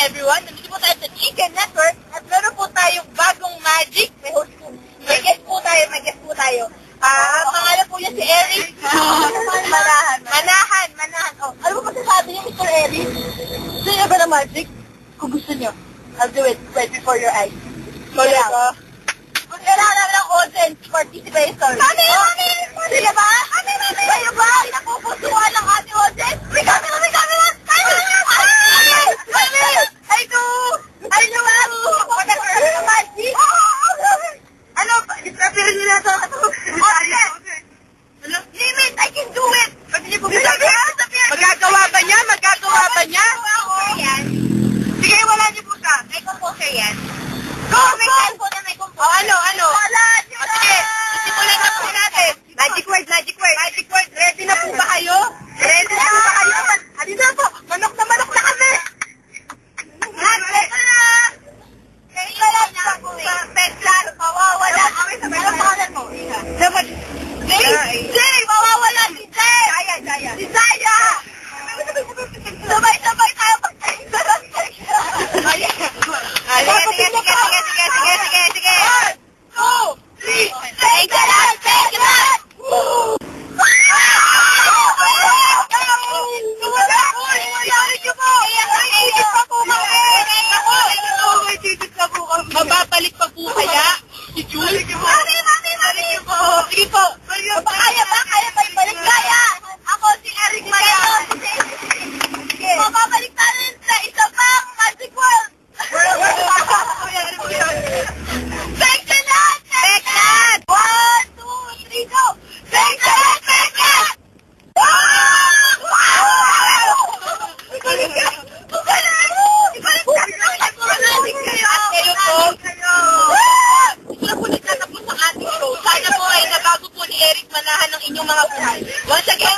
everyone. Nandito po tayo sa Chicken Network at meron po tayong bagong magic. May guest po tayo. Pangalan po niya si Eric. Manahan. Oh, ano po masasabi niyo, Mr. Eric? Gusto niyo ba na magic? Kung gusto niyo, I'll do it right before your eyes. Sorry ako. Kailangan namin ng audience participation. Kami! Sige ba? Kayo ba? Napupusuan ng ating audience? Kami! I do! Magic! Ano? Disappearin nyo na ito. Limit! I can do it! Magagawa ba niya? Sige, wala niyo po siya. May composer yan. May composer. Ano? Sige, simulan na po natin. Magic word. Ready na po ba kayo? Halina na po. Manok na kami. Peklan, mawawala. Ano pangalan mo? Jay! Mawawala si Jay! Si Zaya! Sabay-sabay tayo pagkain sa Sige. 1, 2, 3, Peklan! Mababalik pa po kaya si Jules? Mami! Sige po. Kaya ba ibalik? Kaya! Ako si Eric Mayon. Mababalik tayo sa isa pang Magic World. Peklan! 1, 2, 3, go! Peklan! Sana po ay nabago po ni Eric Manahan ng inyong mga buhay. Once again,